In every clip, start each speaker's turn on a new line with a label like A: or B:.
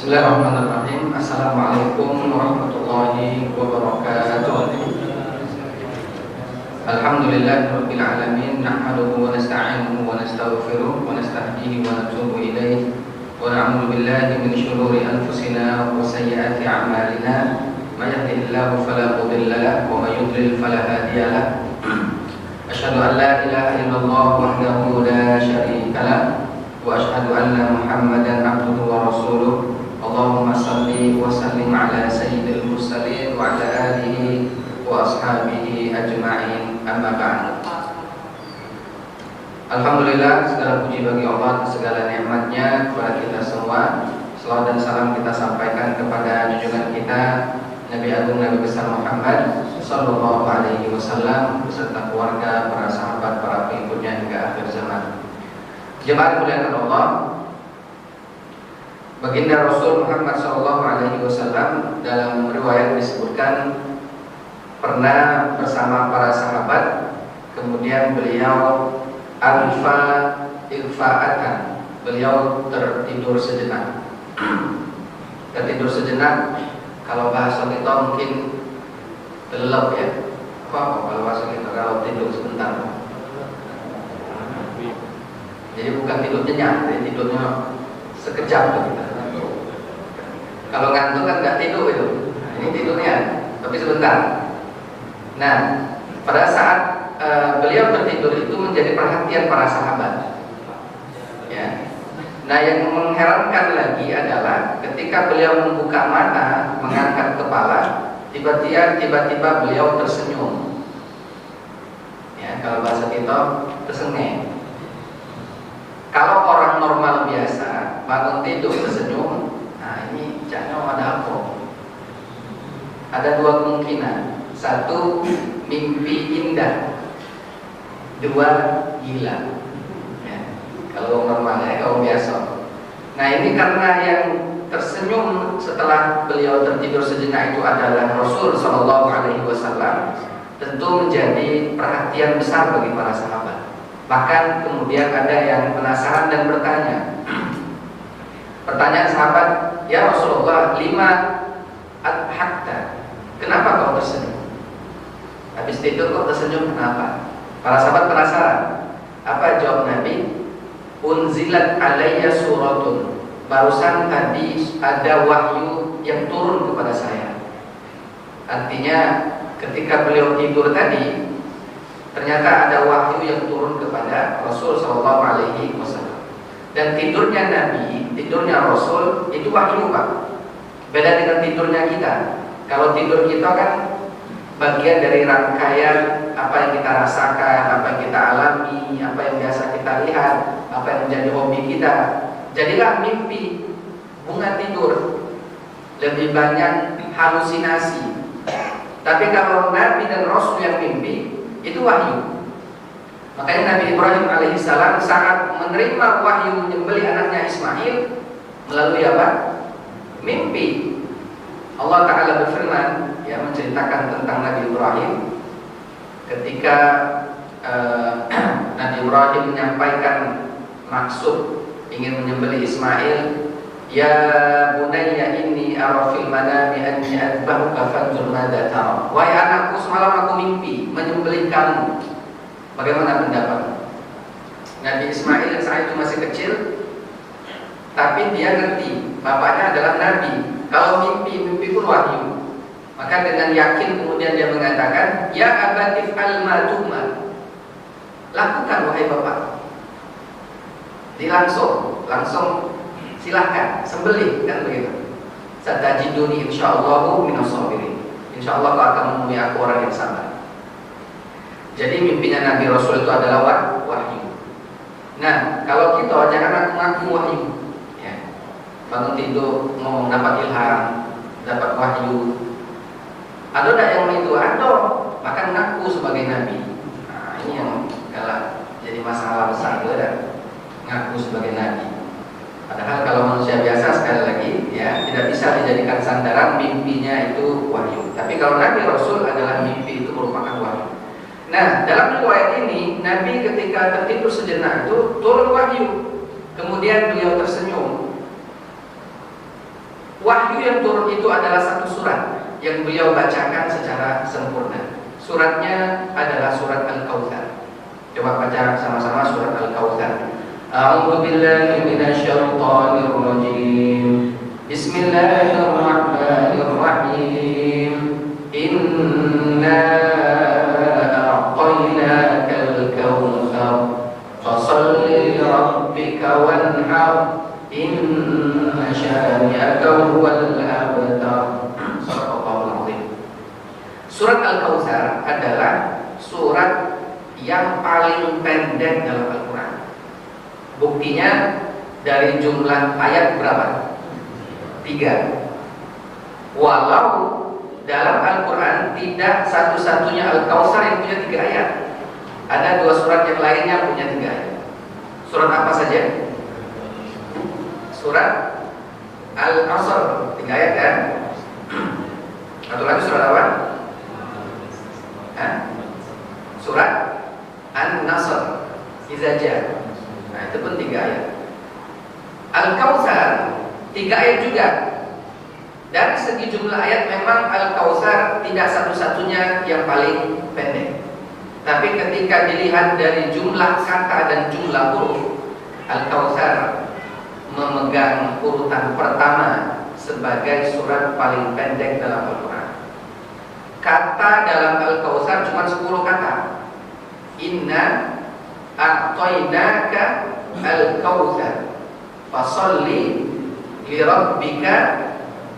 A: Bismillahirrahmanirrahim. Assalamualaikum warahmatullahi wabarakatuh. Alhamdulillahirabbil alamin, nahmaduhu wa nasta'inuhu wa nastaghfiruh wa nastahdihi wa natubu ilaih wa na'udzu billahi min shururi anfusina wa sayyiati a'malina. May yahdihillahu fala mudilla lahu wa may yudlil fala hadiya lahu. Asyhadu an la ilaha illallah wahdahu la syarika lahu wa asyhadu anna Muhammadan abduhu wa rasuluh. Allahumma salli wa sallim ala sayyidil mursalin wa ala alihi wa ashabihi ajma'in, amma ba'd. Alhamdulillah, segala puji bagi Allah, segala nikmatnya kepada kita semua. Salawat dan salam kita sampaikan kepada junjungan kita Nabi Agung Nabi besar Muhammad sallallahu alaihi wasallam beserta keluarga, para sahabat, para pengikutnya hingga akhir zaman. Jemaat muliakan Allah, Baginda Rasul Muhammad sallallahu alaihi wasallam dalam riwayat disebutkan pernah bersama para sahabat, kemudian beliau ilfa'atan, beliau tertidur sejenak. Tertidur sejenak, kalau bahasa kita mungkin telep ya. Apa kalau bahasa kita kalau tidur sebentar? Jadi bukan tidur nyenyak, jadi tidurnya sekejap kita. Kalau ngantuk kan nggak tidur itu. Nah, ini tidurnya, tapi sebentar. Nah, pada saat beliau tertidur itu menjadi perhatian para sahabat. Ya. Nah, yang mengherankan lagi adalah ketika beliau membuka mata, mengangkat kepala, tiba-tiba beliau tersenyum. Ya, kalau bahasa kita tersengih. Kalau orang normal biasa bangun tidur tersenyum, nah ini jangan ada apa? Ada dua kemungkinan. Satu, mimpi indah. Dua, gila. Ya, kalau normalnya, kalau biasa. Nah ini karena yang tersenyum setelah beliau tertidur sejenak itu adalah Rasul Shallallahu Alaihi Wasallam, tentu menjadi perhatian besar bagi para sahabat. Bahkan kemudian ada yang penasaran dan bertanya. Pertanyaan sahabat, ya Rasulullah, lima adhakta, kenapa kau tersenyum? Habis tidur kok tersenyum, kenapa? Para sahabat penasaran. Apa jawab Nabi? Unzilat alayya suratun, barusan tadi ada wahyu yang turun kepada saya. Artinya ketika beliau tidur tadi, ternyata ada wahyu yang turun kepada Rasul Sallallahu Alaihi Wasallam. Dan tidurnya Nabi, tidurnya Rasul itu wahyu, Pak. Beda dengan tidurnya kita. Kalau tidur kita kan bagian dari rangkaian apa yang kita rasakan, apa yang kita alami, apa yang biasa kita lihat, apa yang menjadi hobi kita. Jadilah mimpi, bunga tidur, lebih banyak halusinasi. Tapi kalau Nabi dan Rasul yang mimpi, itu wahyu. Makanya Nabi Ibrahim alaihissalam saat menerima wahyu menyembelih anaknya Ismail melalui apa? Mimpi. Allah Ta'ala berfirman, ya, menceritakan tentang Nabi Ibrahim ketika Nabi Ibrahim menyampaikan maksud ingin menyembelih Ismail. Ya bunayya inni ara fil manami anni adbahuka fanzur madza tara. Wahai anakku, semalam aku mimpi menyembelih kamu. Bagaimana pendapat? Nabi Ismail yang saat itu masih kecil, tapi dia ngerti bapaknya adalah nabi. Kalau mimpi pun wahyu. Maka dengan yakin kemudian dia mengatakan, ya abatif al-maduma, lakukan wahai bapak. Langsung silahkan sembelih, kan begitu. Satajiduni insyaallah minas sabirin. Insyaallah kau akan menemui aku orang yang sabar. Jadi mimpinya Nabi Rasul itu adalah wahyu. Nah, kalau kita jangan ngaku wahyu. Ya. Bangun tidur ngomong dapat ilham, dapat wahyu. Ada enggak yang itu? Ada. Bahkan ngaku sebagai nabi. Nah, ini yang kalah jadi masalah besar juga, ngaku sebagai nabi. Padahal kalau manusia biasa, sekali lagi ya, tidak bisa dijadikan sandaran mimpinya itu wahyu. Tapi kalau Nabi Rasul adalah mimpi itu merupakan wahyu. Nah, dalam riwayat ini Nabi ketika tertidur sejenak itu turun wahyu. Kemudian beliau tersenyum. yang turun itu adalah satu surat yang beliau bacakan secara sempurna. Suratnya adalah surat Al-Kautsar. Coba baca sama-sama surat Al-Kautsar. A'udzu billahi minasyaitonir rajim. Bismillahirrahmanirrahim. Inna a'tainakal kautsar fasholli li rabbika wanhar. Inna syani'aka huwal abtar. Shadaqallahul azim. Surat Al-Kautsar adalah surat yang paling pendek dalam Al-Quran. Buktinya dari jumlah ayat berapa? 3. Walau dalam Al-Quran tidak satu-satunya Al-Kautsar yang punya 3 ayat. Ada 2 surat yang lainnya punya 3 ayat. Surat apa saja? Surat Al-Asr 3 ayat kan? Satu lagi surat apa? Surat An-Nasr Iza Jaa. Nah itu pun 3 ayat. Al-Kautsar 3 ayat juga. Dari segi jumlah ayat memang Al-Kautsar tidak satu-satunya yang paling pendek. Tapi ketika dilihat dari jumlah kata dan jumlah huruf, Al-Kautsar memegang urutan pertama sebagai surat paling pendek dalam Al-Quran. Kata dalam Al-Kautsar cuma 10 kata. Inna a'tainaka al-kautsar fasholli li rabbika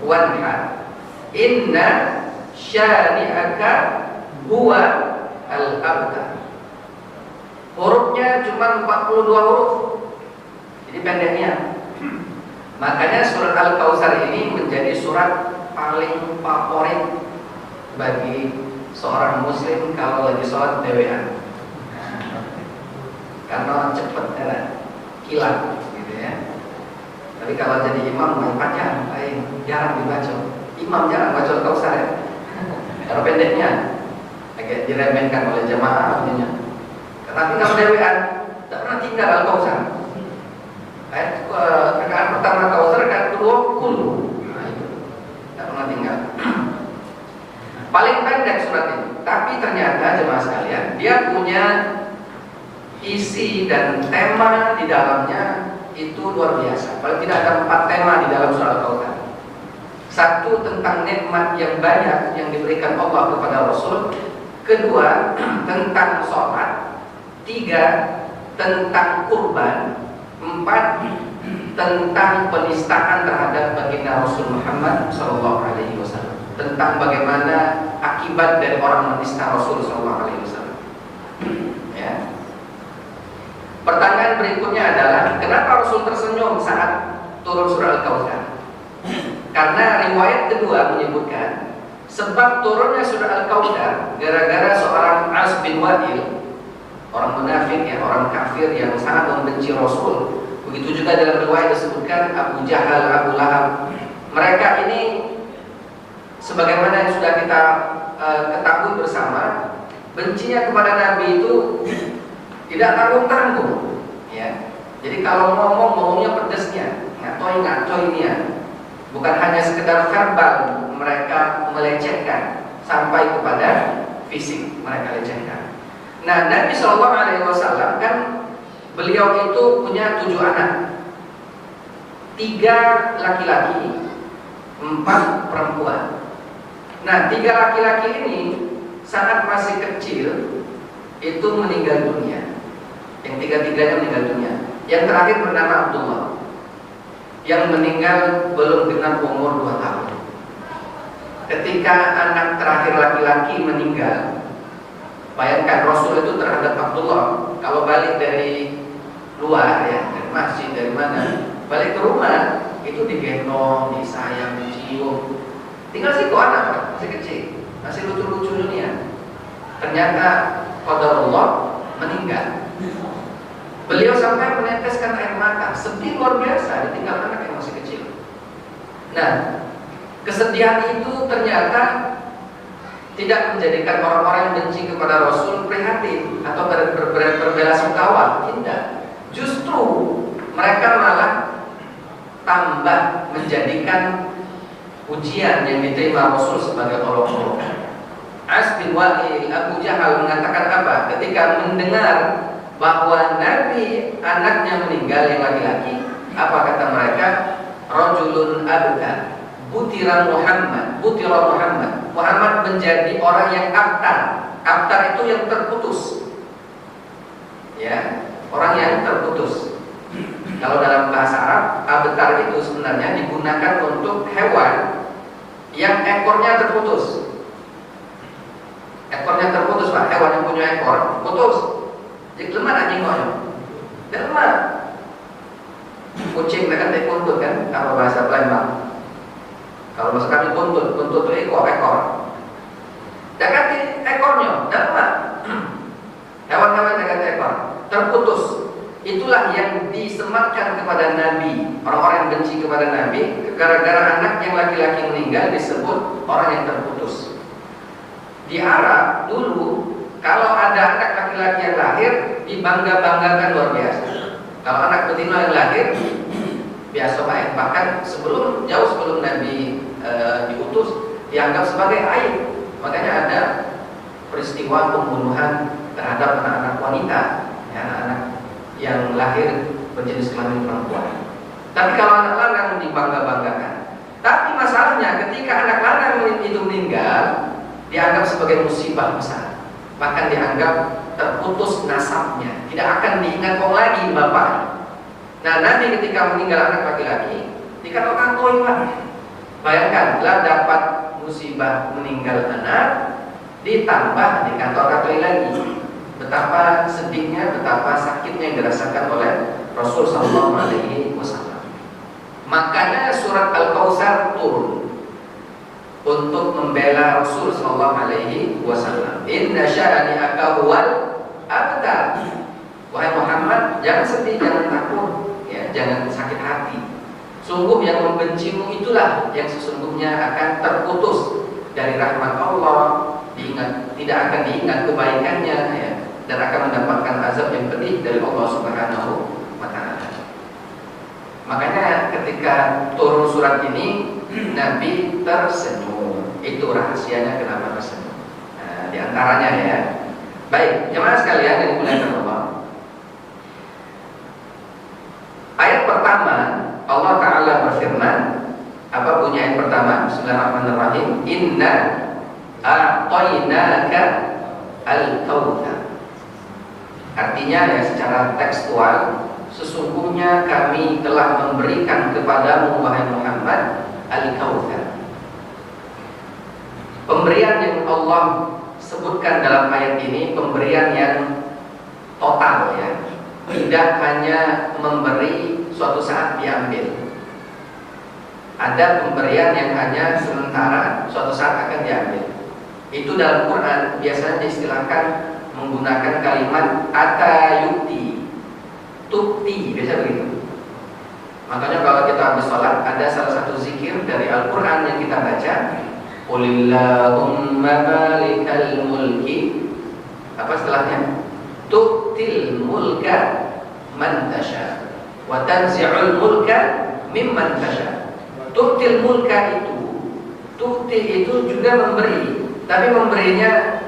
A: wanhar. Inna syani'aka huwa al-abtar. Hurufnya cuma 42 huruf. Jadi pendeknya. Makanya surat Al-Kautsar ini menjadi surat paling favorit bagi seorang muslim kalau lagi sholat dewean. Karena cepet kilat gitu ya. Tapi kalau jadi imam main panjang, jarang dibaca. Imam jarang baca Al-Kautsar ya. Karena pendeknya agak diremehkan oleh jamaah artinya. Tapi kalau dewean tak pernah tinggal Al-Kautsar. Rakaat pertama Kautsar, rakaat kedua Kul. Nah itu tak pernah tinggal. Paling pendek surat ini. Tapi ternyata jemaah sekalian, dia punya isi dan tema di dalamnya itu luar biasa. Paling tidak ada 4 tema di dalam surat Al-Kautsar. 1 tentang nikmat yang banyak yang diberikan Allah kepada Rasul. 2 tentang sholat. 3 tentang kurban. 4 tentang penistaan terhadap baginda Rasul Muhammad SAW. Tentang bagaimana akibat dari orang menista Rasul SAW. Ya. Pertanyaan berikutnya adalah kenapa Rasul tersenyum saat turun surah Al-Kautsar? Karena riwayat kedua menyebutkan sebab turunnya surah Al-Kautsar gara-gara seorang As bin Wa'il, orang munafik ya, orang kafir yang sangat membenci Rasul. Begitu juga dalam riwayat disebutkan Abu Jahal, Abu Lahab. Mereka ini sebagaimana yang sudah kita ketahui bersama, bencinya kepada Nabi itu tidak tanggung-tanggung ya. Jadi kalau ngomongnya pedesnya, ngatoy-ngatoynya. Bukan hanya sekedar verbal, mereka melecehkan sampai kepada fisik mereka lecehkan. Nah, Nabi SAW kan beliau itu punya 7 anak, 3 laki-laki, 4 perempuan. Nah, 3 laki-laki ini saat masih kecil itu meninggal dunia. Yang 3-tiganya meninggal dunia. Yang terakhir bernama Abdullah, yang meninggal belum genap umur 2 tahun. Ketika anak terakhir laki-laki meninggal, bayangkan Rasul itu terhadap Abdullah, kalau balik dari luar ya, dari masjid, dari mana, balik ke rumah itu digendong, disayang, dicium. Tinggal sih kok anak masih kecil, masih lucu-lucu dunia. Ternyata qadarullah meninggal. Beliau sampai meneteskan air mata, sedih luar biasa ditinggal anak yang masih kecil. Nah, kesedihan itu ternyata tidak menjadikan orang-orang yang benci kepada Rasul prihatin atau berbelasungkawa. Tidak. Justru mereka malah tambah menjadikan ujian yang diterima Rasul sebagai olok-olok. As bin Wa'il, Abu Jahal mengatakan apa? Ketika mendengar bahwa Nabi anaknya meninggal yang laki-laki, apa kata mereka? Rajulun abda, butira Muhammad. Muhammad menjadi orang yang abtar. Abtar itu yang terputus. Ya, orang yang terputus. Kalau dalam bahasa Arab, abtar itu sebenarnya digunakan untuk hewan yang ekornya terputus. Ekornya terputus, Pak. Hewan yang punya ekor putus. Jadi lemah anjing koyo. Lemah. Kucing kan buntut kan, kalau bahasa Palembang. Kalau bahasa kami buntut itu ekor. Dekat ekornya, lemah. Hewan-hewan dekat ekor terputus. Itulah yang disematkan kepada Nabi. Orang-orang yang benci kepada Nabi, gara-gara anak yang laki-laki meninggal disebut orang yang terputus. Di Arab dulu, kalau ada anak laki-laki yang lahir, dibangga-banggakan luar biasa. Kalau anak betina yang lahir, biasa baik. Bahkan jauh sebelum Nabi diutus, dianggap sebagai aib. Makanya ada peristiwa pembunuhan terhadap anak-anak wanita, ya, anak-anak yang lahir berjenis kelamin perempuan. Tapi kalau anak lanang dibangga-banggakan. Tapi masalahnya ketika anak lanang itu meninggal, dianggap sebagai musibah besar, bahkan dianggap terputus nasabnya, tidak akan diingat lagi bapaknya. Nah, Nabi ketika meninggal anak laki-laki dikatakan toiwat. Bayangkan, telah dapat musibah meninggal anak, ditambah dikatakan lagi. Betapa sedihnya, betapa sakitnya yang dirasakan oleh Rasul Sallallahu Alaihi Wasallam. Makanya surat Al-Kautsar turun untuk membela Rasul Sallallahu Alaihi Wasallam. Inna sya'ani'aka huwal abtar. Wahai Muhammad, jangan sedih, jangan takut, ya, jangan sakit hati. Sungguh yang membencimu itulah yang sesungguhnya akan terputus dari rahmat Allah, tidak akan diingat kebaikannya, ya, dan akan mendapatkan azab yang pedih dari Allah Subhanahu wa Ta'ala. Makanya ketika turun surat ini, Nabi tersenyum. Itu rahasianya kenapa tersenyum. Nah, di antaranya ya. Baik, jemaah sekalian yang dimuliakan Allah. Ayat pertama Allah Ta'ala berfirman. Apa bunyi ayat pertama? Bismillahirrahmanirrahim. Inna a'tainaka al-kautsar. Artinya ya secara tekstual, sesungguhnya kami telah memberikan kepadamu wahai Muhammad al-kautsar. Pemberian yang Allah sebutkan dalam ayat ini pemberian yang total, ya. Tidak hanya memberi suatu saat diambil. Ada pemberian yang hanya sementara, suatu saat akan diambil. Itu dalam Quran biasanya diistilahkan menggunakan kalimat atayukti, tukti, biasa begitu. Makanya kalau kita habis sholat, ada salah satu zikir dari Al-Quran yang kita baca, Qulillahumma malikal mulki. Apa setelahnya? Tuktil mulka man tasha wa tanzi'ul mulka mimman tasha. Tuktil mulka itu, tukti itu juga memberi, tapi memberinya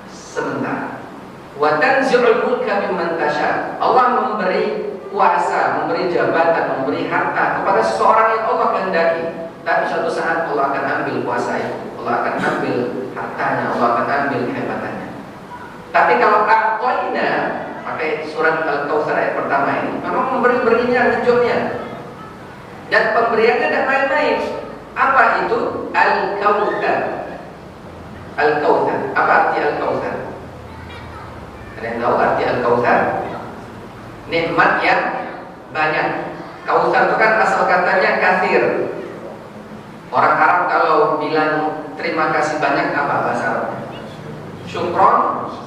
A: sebentar. Wa tanzi'ul mulka mimman tasha. Allah memberi kuasa, memberi jabatan, memberi harta kepada seseorang yang Allah kehendaki. Tapi suatu saat Allah akan ambil kuasa itu, Allah akan ambil hartanya, Allah akan ambil kehebatannya. Tapi kalau a'tayna, pakai surat Al-Kautsar ayat pertama ini, memang memberi-berinya ngejotnya. Dan pemberiannya tidak main-main. Apa itu? Al-Kautsar. Al-Kautsar. Apa arti Al-Kautsar? Ada yang tahu arti Al-Kautsar? Nikmat yang banyak. Kautsar itu kan asal katanya katsir. Orang Arab kalau bilang terima kasih banyak apa bahasa Arabnya? Syukron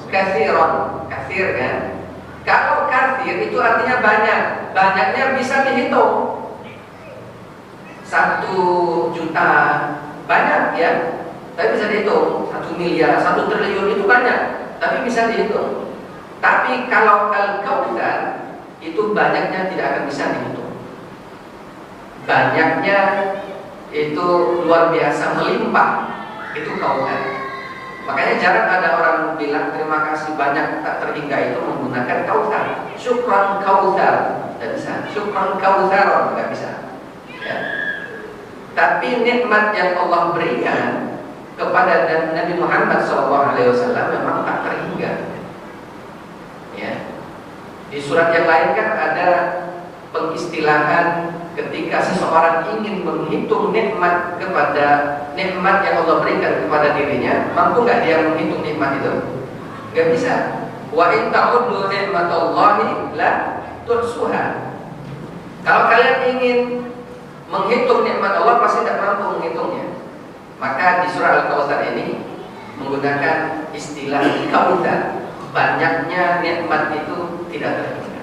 A: katsiron, katsir kan? Kalau katsir itu artinya banyak. Banyaknya bisa dihitung. 1 juta banyak ya, tapi bisa dihitung. 1 miliar, 1 triliun itu banyak, tapi bisa dihitung. Tapi kalau Al-Kautsar itu banyaknya tidak akan bisa dihitung. Banyaknya itu luar biasa melimpah, itu kautsar. Makanya jarang ada orang bilang terima kasih banyak tak terhingga itu menggunakan kautsar. Syukran kautsar, tidak bisa. Syukran kautsar, tidak bisa. Ya. Tapi nikmat yang Allah berikan kepada Nabi Muhammad SAW memang tak terhingga. Ya. Di surat yang lain kan ada pengistilahan ketika seseorang ingin menghitung nikmat yang Allah berikan kepada dirinya, mampu nggak dia menghitung nikmat itu? Nggak bisa. Wa in ta'uddu nikmatallahi la tuhsuha. Kalau kalian ingin menghitung nikmat Allah pasti tidak mampu menghitungnya. Maka di surah Al-Kautsar ini menggunakan istilah kautsar. Banyaknya nikmat itu tidak terhingga.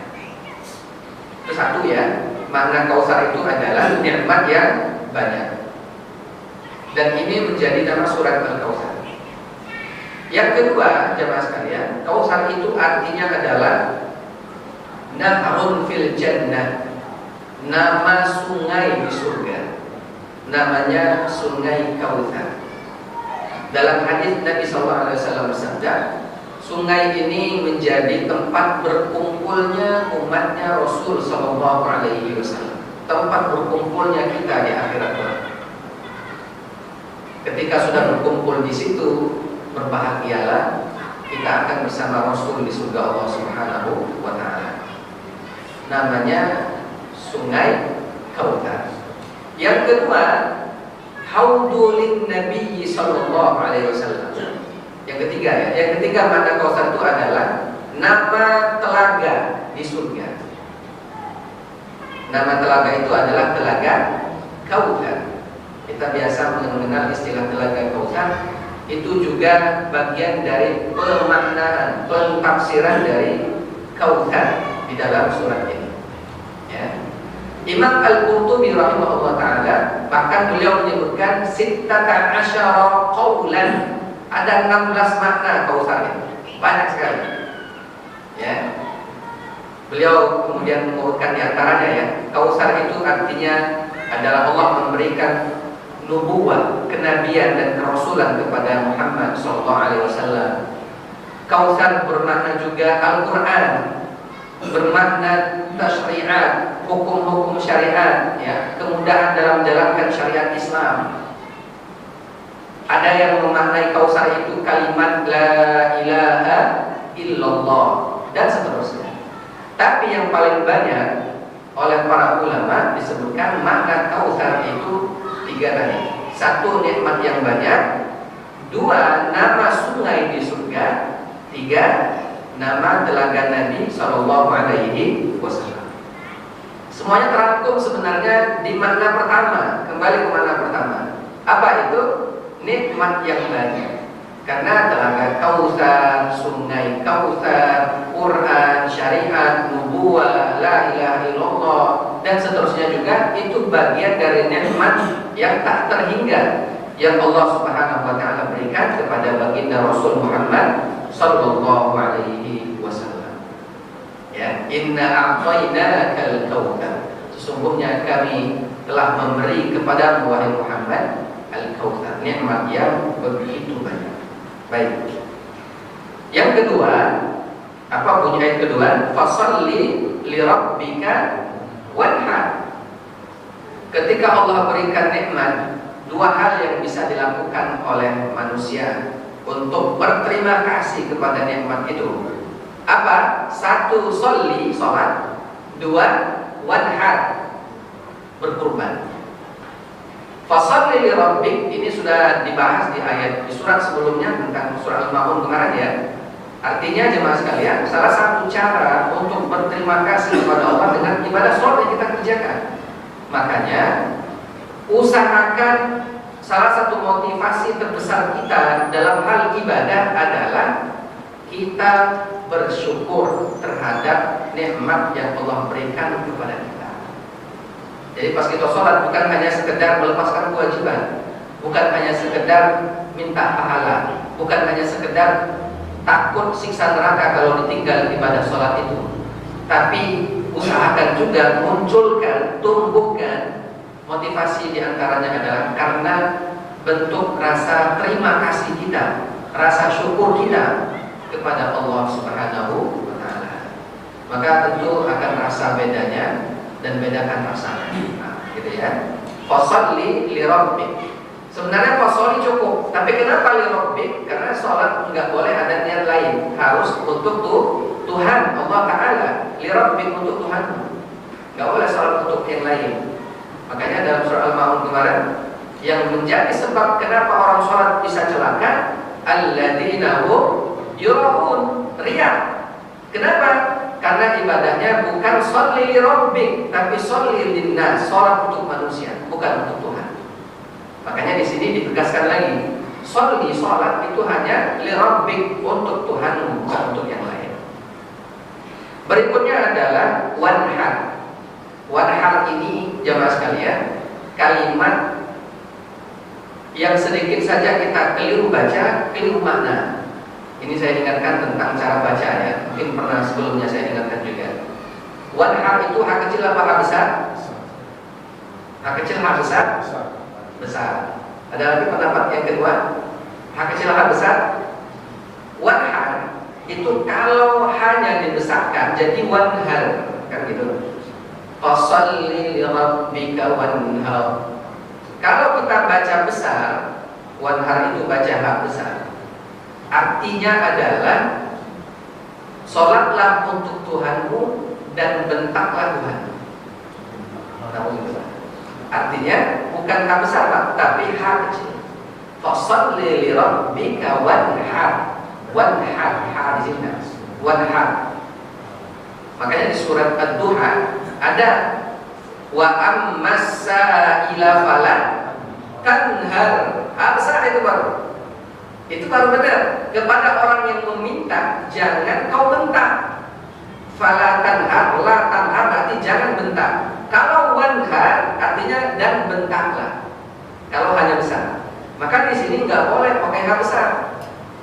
A: Itu satu ya. Makna kautsar itu adalah nikmat yang banyak. Dan ini menjadi nama surat Al-Kautsar. Yang kedua, jemaah sekalian, kautsar itu artinya adalah nahrun fil jannah. Nama sungai di surga. Namanya Sungai Kautsar. Dalam hadis Nabi SAW bersabda, sungai ini menjadi tempat berkumpulnya umatnya Rasul SAW, tempat berkumpulnya kita di akhirat kelak. Ketika sudah berkumpul di situ, berbahagialah kita akan bersama Rasul di surga Allah Subhanahu wa Ta'ala. Namanya Sungai Kautsar. Yang kedua, Haudulin Nabi Sallallahu Alaihi Wasallam. Yang ketiga ya, yang ketiga makna kautsar itu adalah nama telaga di surga. Nama telaga itu adalah telaga Kautsar. Kita biasa mengenal istilah telaga Kautsar. Itu juga bagian dari pemaknaan, pentafsiran dari Kautsar di dalam surat ini. Ya. Imam Al-Qurtubi rahimahullah ta'ala bahkan beliau menyebutkan sittata asyara qawlan. Ada 16 makna kautsar ini. Banyak sekali. Ya. Beliau kemudian mengurutkan di antaranya ya. Kautsar itu artinya adalah Allah memberikan nubuwah, kenabian dan kerasulan kepada Muhammad SAW. Kautsar bermakna juga Al-Quran, bermakna tasyri'at, hukum-hukum syariat, ya, kemudahan dalam menjalankan syariat Islam. Ada yang memaknai kautsar itu kalimat la ilaha illallah dan seterusnya. Tapi yang paling banyak oleh para ulama disebutkan makna kautsar itu 3 tadi. 1, nikmat yang banyak. 2, nama sungai di surga. 3, nama telaga Nabi Sallallahu Alaihi Wasallam. Semuanya terangkum sebenarnya di makna pertama. Kembali ke makna pertama. Apa itu? Nikmat yang banyak. Karena telaga Kautsar, Sungai Kautsar, Quran, syariat, nubuwah, la ilaha illallah dan seterusnya juga itu bagian dari nikmat yang tak terhingga yang Allah Subhanahu wa taala berikan kepada baginda Rasul Muhammad sallallahu alaihi wasallam. Ya, inna a'tainakal kautsar. Sesungguhnya kami telah memberi kepada wahai Muhammad al-kautsar, nikmat yang begitu banyak. Baik. Yang kedua, apa bunyi ayat kedua? Fasalli li rabbika wanhar. Ketika Allah berikan nikmat, 2 hal yang bisa dilakukan oleh manusia untuk berterima kasih kepada nikmat itu. Apa? 1, sholli, sholat. 2, wanhar, berkurban. Fasalli li rabbik ini sudah dibahas di ayat di surat sebelumnya tentang surah Al-Maun kemarin ya. Artinya jemaah sekalian, salah satu cara untuk berterima kasih kepada Allah dengan ibadah sholat yang kita kerjakan. Makanya usahakan, salah satu motivasi terbesar kita dalam hal ibadah adalah kita bersyukur terhadap nikmat yang Allah berikan kepada kita. Jadi pas kita sholat bukan hanya sekedar melepaskan kewajiban, bukan hanya sekedar minta pahala, bukan hanya sekedar takut siksa neraka kalau ditinggal ibadah sholat itu, tapi usahakan juga munculkan, tumbuhkan Motivasi diantaranya adalah karena bentuk rasa terima kasih kita, rasa syukur kita kepada Allah Subhanahu wa Ta'ala. Maka tentu akan rasa bedanya dan bedakan rasanya. Nah, gitu ya. Fasholli li rabbik. Sebenarnya fasholli cukup, tapi kenapa li rabbik? Karena sholat nggak boleh ada niat lain, harus untuk Tuhan Allah Ta'ala. Li rabbik, untuk Tuhan. Nggak boleh sholat untuk yang lain. Makanya dalam surah Al-Ma'un kemarin, yang menjadi sebab kenapa orang sholat bisa celaka, alladzina hum yura'un, riya. Kenapa? Karena ibadahnya bukan sholli li rabbik, tapi sholli linnas, sholat untuk manusia, bukan untuk Tuhan. Makanya di sini ditegaskan lagi, sholli, sholat itu hanya li rabbik, untuk Tuhan, bukan untuk yang lain. Berikutnya adalah wanhar. Wanhar ini jamaah sekalian, kalimat yang sedikit saja kita keliru baca, keliru makna. Ini saya ingatkan tentang cara baca ya. Mungkin pernah sebelumnya saya ingatkan juga. Wanhar itu hak kecil apa hak besar? Hak kecil, hak besar? Besar. Ada lagi pendapat yang kedua, hak kecil, hak besar? Wanhar itu kalau hanya dibesarkan jadi wanhar, kan gitu. Fasholli li rabbika wanhar. Kalau kita baca besar, wanhar itu baca hak besar. Artinya adalah sholatlah untuk Tuhanmu dan bentaklah Tuhan. Artinya bukan hak besar Pak, tapi hak kecil. Fasholli li rabbika wanhar. Wanhar, ha di sini. Wanhar. Makanya di surat Ad-Duha ada wa ammas sa'ila fala tanhar. Besar itu baru. Itu baru benar. Kepada orang yang meminta jangan kau bentak. Fala tanhar, la tanhar berarti jangan bentak. Kalau wanhar artinya dan bentaklah. Kalau hanya besar. Maka di sini nggak boleh pakai hak besar.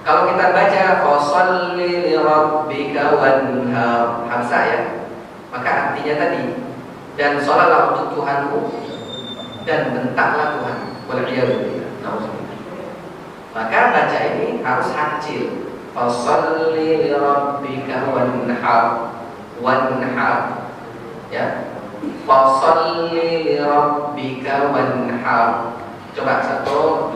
A: Kalau kita baca fasholli li rabbika wanhar, hamsa ya. Maka artinya tadi, dan sholatlah untuk Tuhanmu dan bentaklah Tuhan. Waliyadzubillah. Maka baca ini harus hak kecil. Fasholli li rabbika wanhar. Wanhar. Ya. Fasholli li rabbika wanhar. Coba 1,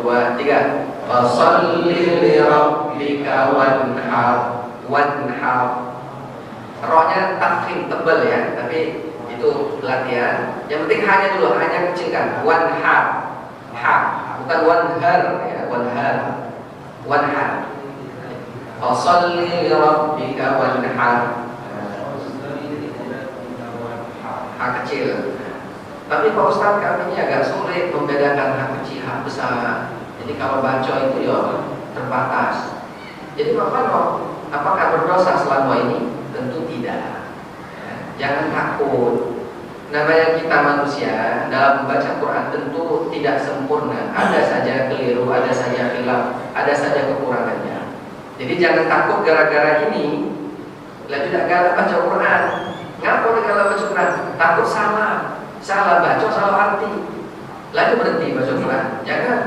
A: 2, 3. Fasholli li rabbika wanhar. Wanhar. Rohnya tafkhim, tebal ya, tapi itu latihan. Yang penting hanya dulu, hanya kecilkan. Wanhar. Ha, bukan wanhar ya, wanhar. Wanhar. Fasholli li rabbika wanhar. Ha kecil. Tapi Pak Ustaz, kami ini agak sulit membedakan hak kecil, hak besar. Jadi kalau baca itu ya terbatas. Jadi Bapak, apakah berdosa selama ini? Tentu tidak. Ya, jangan takut. Namanya kita manusia, dalam membaca Quran tentu tidak sempurna. Ada saja keliru, ada saja khilaf, ada saja kekurangannya. Jadi jangan takut gara-gara ini. Lah tidak galak baca Quran. Ngapa galak baca Quran? Takut salah baca, salah arti. Lalu berhenti baca Quran. Jangan.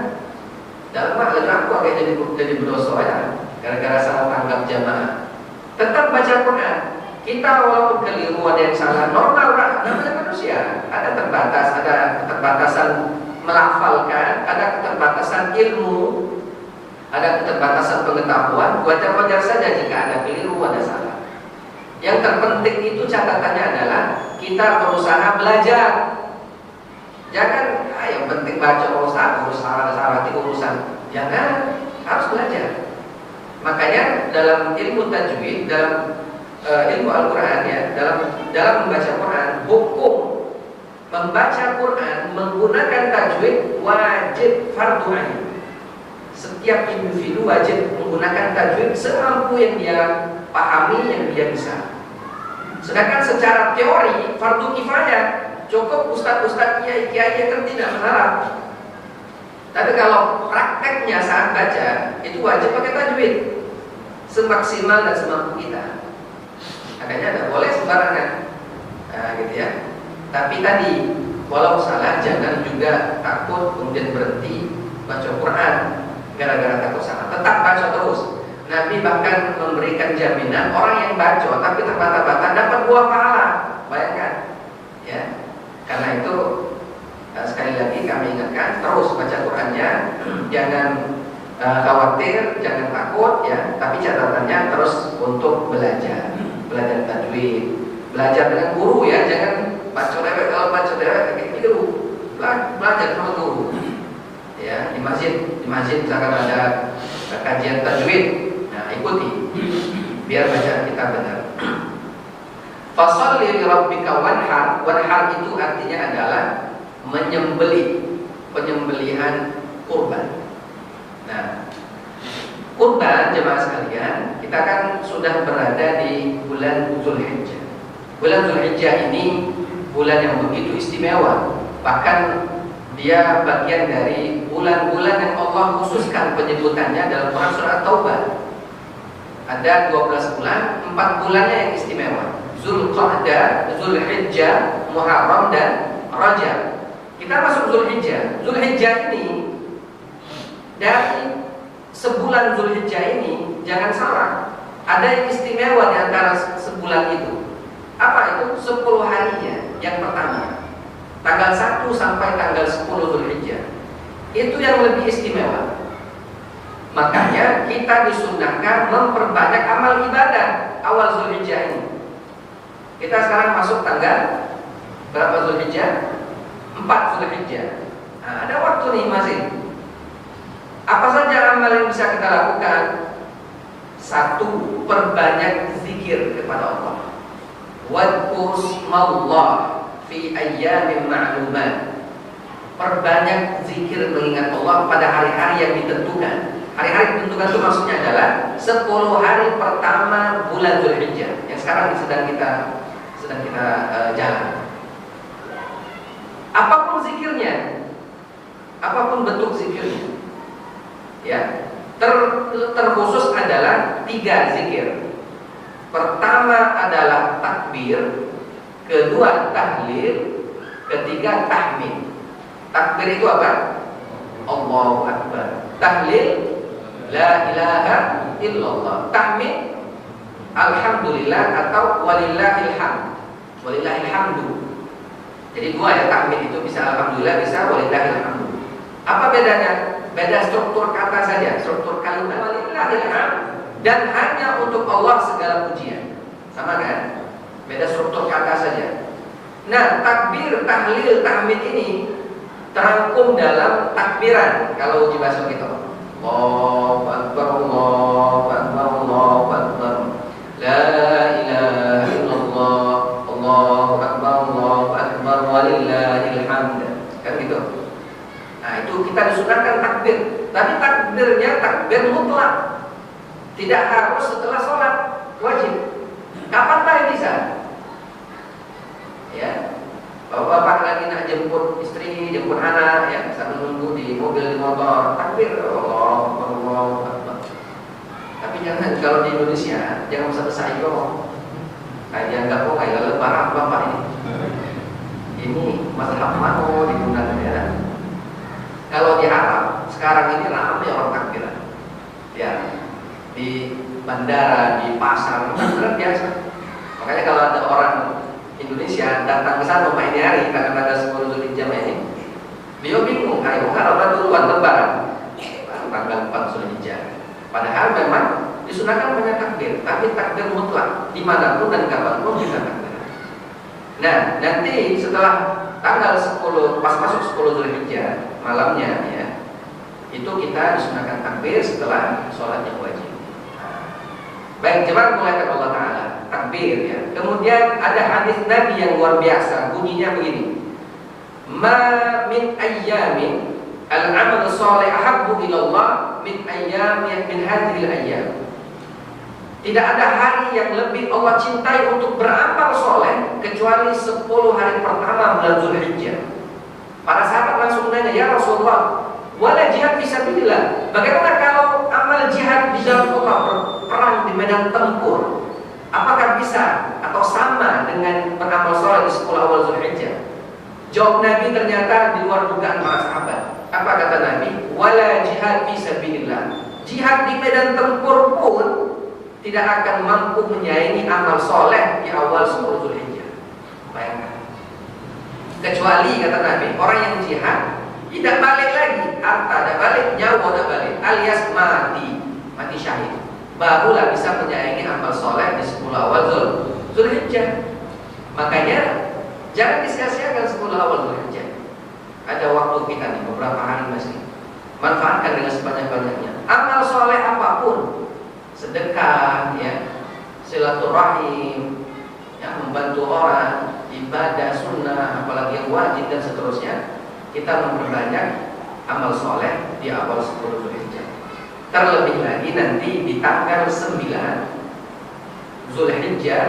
A: Dalam makna aku agak jadi berdosa ya, gara-gara salah tanggap jamaah. Tetap baca Quran. Kita walaupun keliru, ada yang salah, normal lah. Namanya manusia. Ada terbatas, ada keterbatasan melafalkan, ada keterbatasan ilmu, ada keterbatasan pengetahuan. Wajar-wajar saja jika ada keliru, ada salah. Yang terpenting itu catatannya adalah kita berusaha belajar. Jangan, yang penting baca urusan salah itu urusan. Jangan, harus belajar. Makanya dalam ilmu tajwid, dalam ilmu Al-Quran ya, dalam membaca Quran, hukum membaca Quran menggunakan tajwid wajib fardu ain. Setiap individu wajib menggunakan tajwid semampu yang dia pahami, yang dia bisa. Sedangkan secara teori fardu kifayah, cukup ustaz-ustaz kiai-kiai yang tidak masalah. Tapi kalau prakteknya saat baca itu wajib pakai tajwid semaksimal dan semampu kita. Makanya tidak boleh sembarangan, nah, gitu ya. Tapi tadi walau salah jangan juga takut kemudian berhenti baca Quran gara-gara takut salah, tetap baca terus. Nabi bahkan memberikan jaminan orang yang baca tapi terbata-bata dapat buah pahala. Bayangkan, ya. Karena itu sekali lagi kami ingatkan terus baca Qurannya, jangan khawatir, jangan takut, ya. Tapi catatannya terus untuk belajar tajwid, belajar dengan guru, ya. Jangan baca lewat, kalau baca lewat gitu, belajar sama guru. Ya, di masjid misalkan ada kajian tajwid, nah ikuti biar bacaan kita benar. Fasholli li rabbika wanhar. Wanhar itu artinya adalah penyembelihan kurban. Nah, kurban jemaah sekalian, kita kan sudah berada di bulan Zulhijjah. Bulan Zulhijjah ini bulan yang begitu istimewa. Bahkan dia bagian dari bulan-bulan yang Allah khususkan penyebutannya dalam Quran surah Taubah. Ada 12 bulan, 4 bulannya yang istimewa. Zulqa'dah, Zulhijjah, Muharram dan Rajab. Kita masuk Zulhijjah. Zulhijjah ini dari sebulan Zulhijjah ini jangan salah, ada yang istimewa di antara sebulan itu. Apa itu? 10 harinya. Yang pertama, tanggal 1 sampai tanggal 10 Zulhijjah. Itu yang lebih istimewa. Makanya kita disunnahkan memperbanyak amal ibadah awal Zulhijjah ini. Kita sekarang masuk tanggal berapa Zulhijjah? 4 Zulhijjah. Nah, ada waktu nih masih. Apa saja amal yang bisa kita lakukan? 1, perbanyak zikir kepada Allah. Wadhkur smallah fi ayyamin ma'lumat. Perbanyak zikir mengingat Allah pada hari-hari yang ditentukan. Hari-hari ditentukan itu maksudnya adalah 10 hari pertama bulan Zulhijjah yang sekarang sedang kita jalan. Apapun zikirnya, apapun bentuk zikirnya, ya, terkhusus adalah 3 zikir. Pertama adalah takbir, kedua tahlil, ketiga tahmid. Takbir itu apa? Allahu Akbar. Tahlil, la ilaha illallah. Tahmid, alhamdulillah atau walillahil hamd. Walillahil hamdu. Jadi 2 ya, tahmid itu bisa alhamdulillah, bisa walillahil hamdu. Apa bedanya? Beda struktur kata saja, struktur kalimat. Walillahil hamd dan hanya untuk Allah segala pujian. Sama kan? Beda struktur kata saja. Nah, takbir, tahlil, tahmid ini terangkum dalam takbiran. Kalau uji bahasa kita, Allahu Akbar, Allahu Akbar, Allahu Akbar, la ilaha illallah, Allahu Akbar, Allahu Akbar, walillahil hamd. Kan gitu. Nah, itu kita disunahkan takbir. Tapi takbirnya takbir mutlak. Tidak harus setelah sholat wajib. Kapan Pak bisa? Ya, bapak lagi nak jemput istri, jemput anak, ya, sambil nunggu di mobil, di motor, takbir, Allah. Tapi jangan, kalau di Indonesia jangan besar-besar itu. Kayak nggak kok kayak lebaran bapak ini. Ini masalah mau digunakan ya. Kalau di Arab sekarang ini ramai orang takbiran. Ya, di bandara, di pasar, takbiran biasa. Makanya kalau ada orang Indonesia datang ke sana ini hari karena ada 10 Zulhijjah ini, dia bingung, ayo kalau duluan lebaran tanggal 4 Zulhijjah. Padahal memang disunahkan banyak takbir, tapi takbir mutlak dimanapun dan kapanpun kita takbir. Nah, nanti setelah tanggal 10, pas masuk 10 Zulhijjah malamnya, ya, itu kita disunahkan takbir setelah sholat yang wajib. Baik, jemaah muliakan Allah Ta'ala, takbir, ya. Kemudian ada hadis Nabi yang luar biasa, bunyinya begini: Ma min ayyamin al-amal salih ahabbu ilallah min hadhil ayyam. Tidak ada hari yang lebih Allah cintai untuk beramal soleh kecuali 10 hari pertama bulan Zulhijjah. Para sahabat langsung nanya, ya Rasulullah, wala jihad fisabilillah. Bagaimana kalau amal jihad di jalan Allah, perang di medan tempur? Apakah bisa atau sama dengan beramal soleh di 10 awal Zulhijjah? Jawab Nabi ternyata di luar dugaan para sahabat. Apa kata Nabi? Wala jihad fi sabilillah. Jihad di medan tempur pun tidak akan mampu menyaingi amal soleh di awal 10 Zulhijjah. Bayangkan. Kecuali kata Nabi, orang yang jihad tidak balik lagi, harta tidak balik, nyawa tidak balik, alias mati syahid. Barulah bisa menyaingi amal soleh di 10 awal Zulhijjah. Makanya jangan disia-siakan 10 awal Zulhijjah. Ada waktu kita nih, beberapa hari masih. Manfaatkan dengan sebanyak-banyaknya. Amal soleh apapun, sedekah, ya, silaturahim, ya, membantu orang, ibadah sunnah, apalagi yang wajib dan seterusnya, kita memperbanyak amal soleh di awal 10 Zulhijjah. Terlebih lagi nanti di tanggal 9 Zulhijjah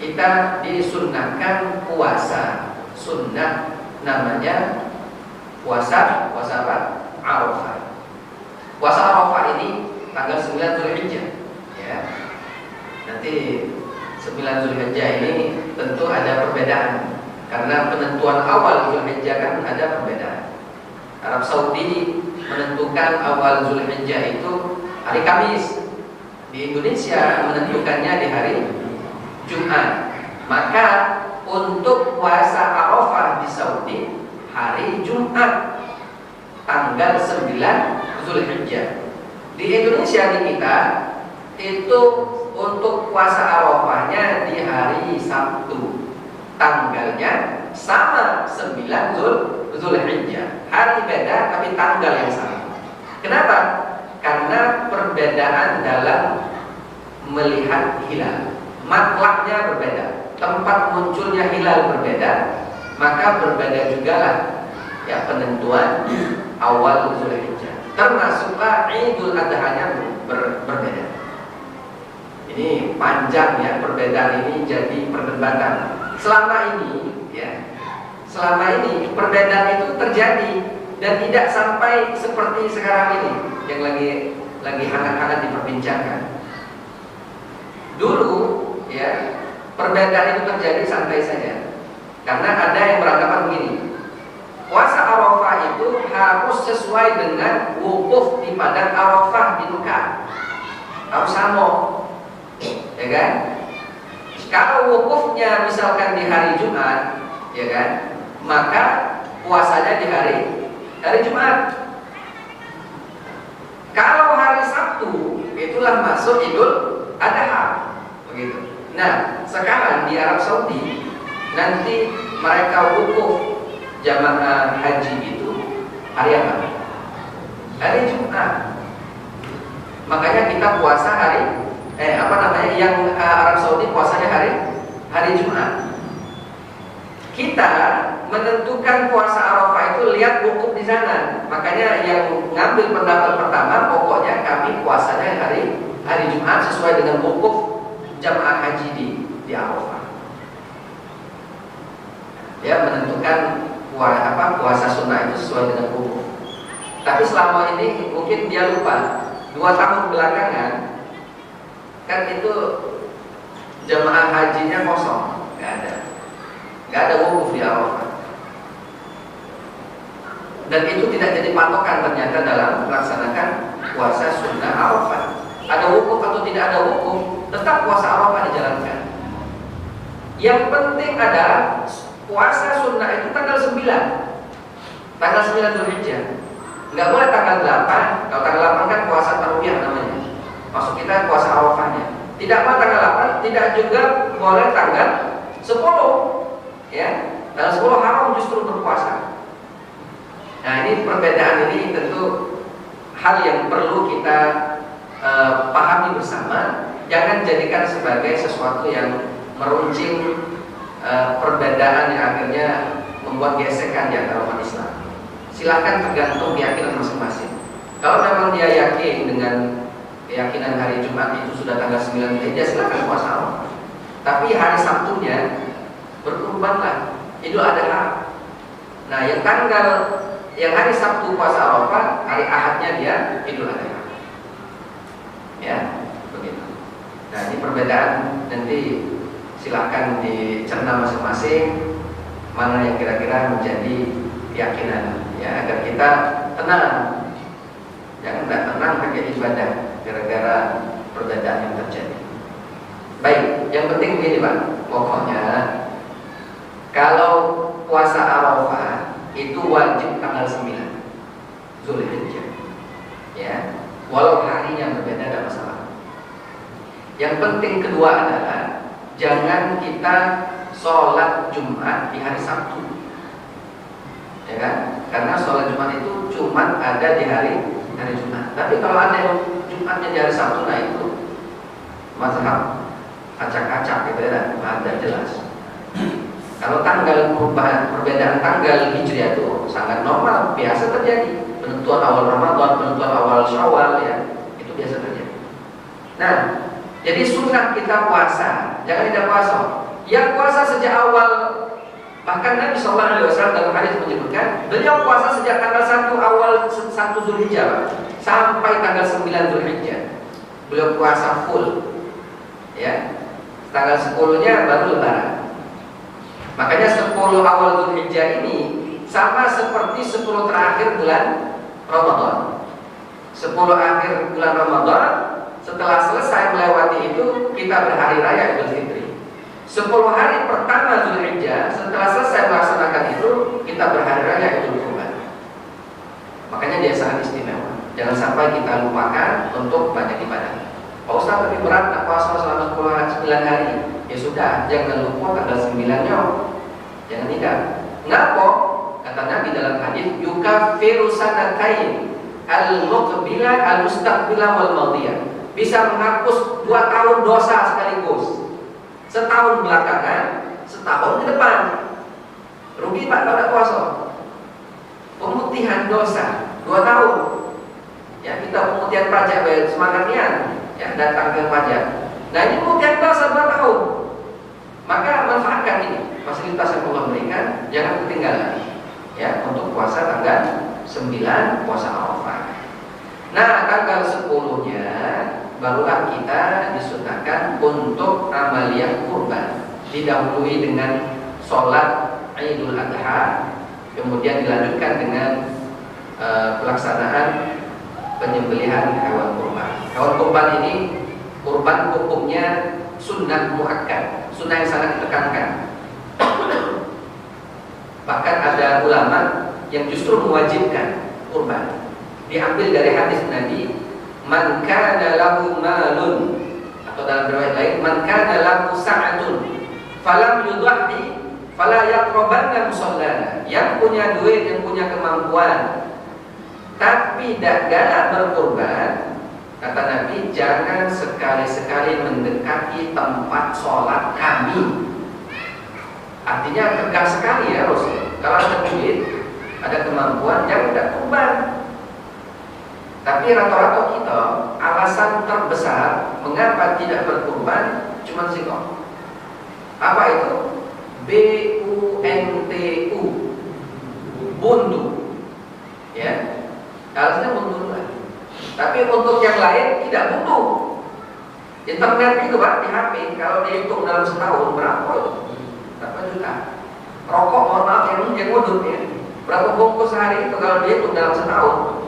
A: kita disunnahkan puasa sunnah, namanya puasa apa? Arafah. Puasa Arafah ini tanggal 9 Zulhijjah, ya. Nanti 9 Zulhijjah ini tentu ada perbedaan karena penentuan awal Zulhijjah kan ada perbedaan. Arab Saudi menentukan awal Zulhijjah itu hari Kamis. Di Indonesia menentukannya di hari Jumat. Maka untuk puasa Arafah di Saudi hari Jumat tanggal 9 Zulhijjah. Di Indonesia di kita itu untuk puasa Arafahnya di hari Sabtu. Tanggalnya sama 9 Zulhijjah. Hari beda tapi tanggal yang sama. Kenapa? Karena perbedaan dalam melihat hilal. Matlaknya berbeda, tempat munculnya hilal berbeda, maka berbeda juga lah ya penentuan awal Zulhijjah. Termasuklah Idul Adha-nya berbeda. Ini panjang ya, perbedaan ini jadi perdebatan. Selama ini perbedaan itu terjadi dan tidak sampai seperti sekarang ini yang lagi hangat-hangat diperbincangkan. Dulu ya perbedaan itu terjadi santai saja karena ada yang beranggapan begini, puasa Arafah itu harus sesuai dengan wukuf di padang Arafah di Mekah, harus sama, ya kan? Kalau wukufnya misalkan di hari Jumat, ya kan, maka puasanya di hari Jumat. Kalau hari Sabtu itulah masuk Idul Adha, begitu. Nah, sekarang di Arab Saudi nanti mereka wukuf jamaah haji itu hari apa? Hari Jumat. Makanya kita puasa yang Arab Saudi puasanya hari Jumat. Kita menentukan puasa Arafah itu lihat wukuf di sana. Makanya yang ngambil pendapat pertama, pokoknya kami puasanya hari Jumat sesuai dengan wukuf jamaah haji di Arafah. Dia menentukan puasa sunnah itu sesuai dengan wukuf. Tapi selama ini mungkin dia lupa. 2 tahun belakangan kan itu jamaah hajinya kosong, nggak ada wukuf di Arafah. Dan itu tidak jadi patokan ternyata dalam melaksanakan puasa sunnah Arafah. Ada wukuf atau tidak ada wukuf, tetap puasa Arafah dijalankan. Yang penting adalah puasa sunnah itu tanggal 9 Zulhijjah. Nggak boleh tanggal 8. Kalau tanggal 8 kan puasa Tarwiyah namanya. Maksud kita puasa Arafahnya. Tidak boleh tanggal 8, tidak juga boleh tanggal 10. Ya, tanggal 10 haram justru berpuasa. Nah, ini perbedaan ini tentu hal yang perlu kita pahami bersama. Jangan jadikan sebagai sesuatu yang meruncing perbedaan yang akhirnya membuat gesekan di antara umat Islam. Silakan tergantung keyakinan masing-masing. Kalau memang dia yakin dengan keyakinan hari Jumat itu sudah tanggal 9 Zulhijjah, silakan puasa Arafah. Tapi hari Sabtunya berkurbanlah Idul Adha. Nah, yang hari Sabtu puasa Arafah, hari Ahadnya dia Idul Adha. Ya, begitu. Nah, ini perbedaan nanti silakan dicerna masing-masing. mana yang kira-kira menjadi keyakinan, ya, agar kita tenang. Jangan tidak tenang pakai ibadah gara-gara perbedaan yang terjadi. Baik, yang penting begini Pak, pokoknya kalau puasa Arafah itu wajib tanggal 9 Zulhijjah, ya, walau harinya berbeda tidak masalah. Yang penting kedua adalah jangan kita sholat Jumat di hari Sabtu, ya kan? Karena sholat Jumat itu cuma ada di hari Jumat. Tapi kalau ada yang Jumatnya di hari Sabtu, nah itu mazhab acak-acak gitu ya, ada jelas. Kalau tanggal perbedaan tanggal Hijriah itu sangat normal, biasa terjadi. Penentuan awal Ramadan, penentuan awal Syawal, ya, itu biasa terjadi. Nah, jadi sunnah kita puasa, jangan tidak puasa. Yang puasa sejak awal, bahkan Nabi SAW dalam hadis menyebutkan, beliau puasa sejak tanggal 1 awal 1 Zulhijjah sampai tanggal 9 Zulhijjah. Beliau puasa full, ya. Tanggal 10-nya baru Lebaran. Makanya 10 awal Zulhijjah ini sama seperti 10 terakhir bulan Ramadan. 10 akhir bulan Ramadan, setelah selesai melewati itu kita berhari raya Idul Fitri. 10 hari pertama Zulhijjah, setelah selesai melaksanakan itu kita berhari raya Idul Kurban. Makanya dia sangat istimewa. Jangan sampai kita lupakan untuk banyak ibadah. Pak Ustaz, tapi berat tak puasa selama 9 hari. Ya sudah, jangan lupa tanggal 9-nya. Jangan tidak. Ngapa? Kata Nabi dalam hadis, yukaffiru sanatain al-muqbilah al-mustaqbilah wal madiyah. Bisa menghapus 2 tahun dosa sekaligus. Setahun belakangan, setahun ke depan. Rugi Pak kalau tidak puasa. Pemutihan dosa 2 tahun. Ya, kita pemutihan pajak, semangatnya ya, datang ke pajak. Nah, ini pemutihan dosa 2 tahun. Maka manfaatkan ini fasilitas yang Allah berikan, jangan ketinggalan, ya, untuk puasa tanggal 9 puasa Arafah. Nah, tanggal 10-nya barulah kita disunahkan untuk amaliyah kurban, didahului dengan sholat Idul Adha, kemudian dilanjutkan dengan pelaksanaan penyembelihan hewan kurban. Hewan kurban ini, kurban hukumnya sunnah muakkad, sunnah yang sangat ditekankan. Bahkan ada ulama yang justru mewajibkan kurban. Diambil dari hadis Nabi, man kana lahu malun, atau dalam riwayat lain, man kana lahu sa'atun falam yudhi fala yaqrabanna musallana. Yang punya duit, yang punya kemampuan tapi tidak galak berkurban, kata Nabi, jangan sekali-sekali mendekati tempat sholat kami. Artinya tegas sekali ya Rasul. Kalau ada duit, ada kemampuan, jangan tidak kurban. Tapi rata-rata kita alasan terbesar mengapa tidak berkurban cuma singkong. Apa itu? BUNTU, buntu. Ya, alasannya buntu lah. Tapi untuk yang lain tidak butuh. Internet itu Pak, di HP, kalau dihitung dalam setahun berapa itu? Berapa juta? Rokok, mohon maaf, yang udut ya. Berapa bungkus sehari itu kalau dihitung dalam setahun?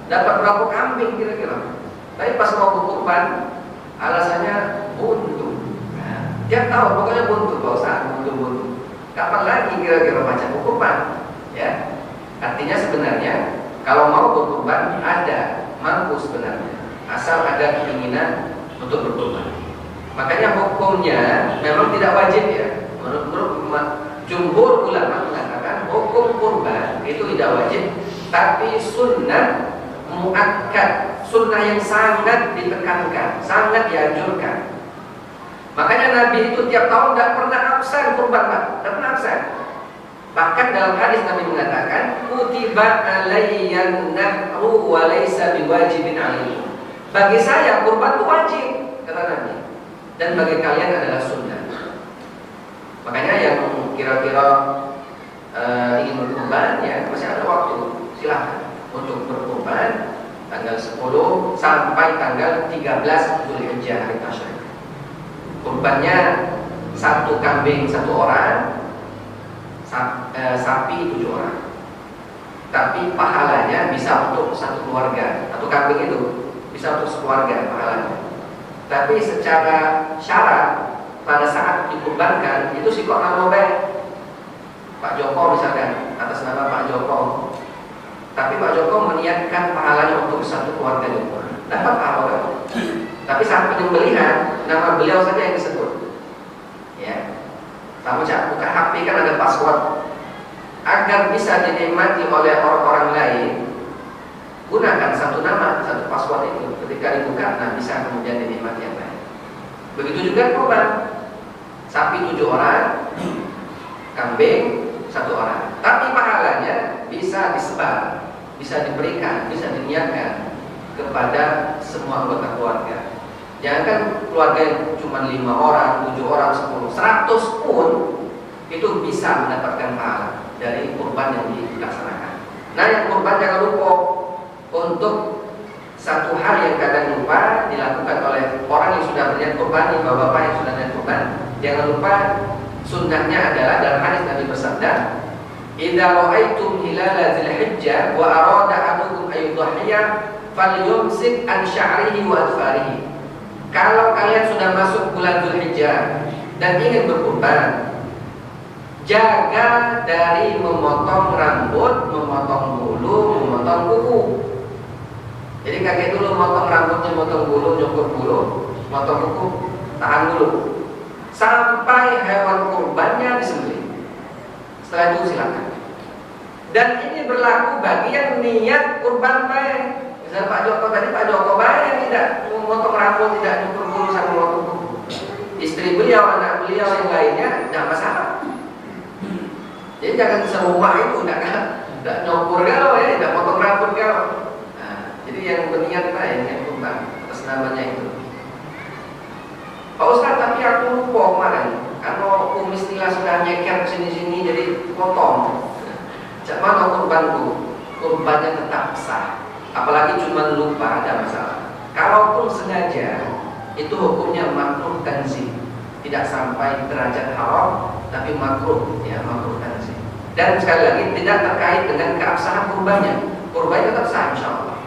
A: Dapat berapa kambing kira-kira? Tapi pas mau kurban, alasannya buntu. Nah, tiap tahun pokoknya buntu, Pak Ustaz, buntu. Kapan lagi kira-kira macam kurban? Ya, artinya sebenarnya kalau mau berkurban ada, mampu sebenarnya, asal ada keinginan untuk berkurban. Makanya hukumnya memang tidak wajib ya. Menurut jumhur ulama mengatakan hukum kurban itu tidak wajib, tapi sunnah muakkad, sunnah yang sangat ditekankan, sangat dianjurkan. Makanya Nabi itu tiap tahun tidak pernah absen kurban, Pak, tidak pernah absen. Bahkan dalam hadis Nabi mengatakan, kutiba alayyan nahru wa laysa biwajibin alaikum. Bagi saya kurban itu wajib, kata Nabi, dan bagi kalian adalah sunnah. Makanya yang kira-kira ingin berkurban, ya masih ada waktu, silahkan untuk berkurban tanggal 10 sampai tanggal 13 Zulhijjah hari Tasyrik. Kurbannya 1 kambing 1 orang, sapi 7 orang. Tapi pahalanya bisa untuk satu keluarga, atau kambing itu bisa untuk sekeluarga pahalanya. Tapi secara syarat pada saat dikurbankan itu si kok nama baik Pak Joko misalkan, atas nama Pak Joko. Tapi Pak Joko meniatkan pahalanya untuk satu keluarga Joko, dapat pahala. Tapi saat penyembelihan nama beliau saja yang disebut. Ya, kamu buka HP kan ada password. Agar bisa dinikmati oleh orang-orang lain, gunakan satu nama, satu password itu. Ketika dibuka, nah bisa kemudian dinikmati yang lain. Begitu juga kurban, sapi 7 orang, kambing 1 orang. Tapi pahalanya bisa disebar, bisa diberikan, bisa diniatkan kepada semua anggota keluarga. Jangan kan keluarga yang cuma 5 orang, 7 orang, 10, 100 pun itu bisa mendapatkan pahala dari kurban yang dilaksanakan. Nah, yang kurban jangan lupa untuk satu hal yang kadang lupa dilakukan oleh orang yang sudah berniat kurban, bapak-bapak yang sudah berniat kurban. Jangan lupa sunnahnya adalah dalam hadis Nabi bersabda, "Idza ra'aitum hilala dzulhijjah wa arada ahadukum ayyudhhiya falyumsik an sya'rihi wa adfarihi." Kalau kalian sudah masuk bulan Dzulhijjah dan ingin berkurban, jaga dari memotong rambut, memotong bulu, memotong kuku. Jadi kakek dulu motong rambutnya, motong bulu, nyukur bulu, motong kuku, tahan dulu sampai hewan kurbannya disembelih. Setelah itu silakan. Dan ini berlaku bagi yang niat kurban baik. Misalnya Pak Joko tadi, Pak Joko baik yang tidak memotong rambut, tidak nyukur bulu sama motong kuku. Istri beliau, anak beliau yang lainnya tidak masalah. Jadi jangan serumah itu, tidak nyukur galau ya, tidak potong rambut galau. Nah, jadi yang berniat baik yang kurban atas namanya itu. Pak Ustaz, tapi aku lupa kemarin, kalau kumis nila sudah nyeker sini-sini jadi potong. Cak mana kurbanku? Kurbannya tetap sah. Apalagi cuma lupa, ada masalah. Kalaupun sengaja, itu hukumnya makruh tanzih. Tidak sampai derajat haram, tapi makruh, ya makruh tanzih. Dan sekali lagi tidak terkait dengan keabsahan kurbannya. Kurbannya tetap sah, insya Allah.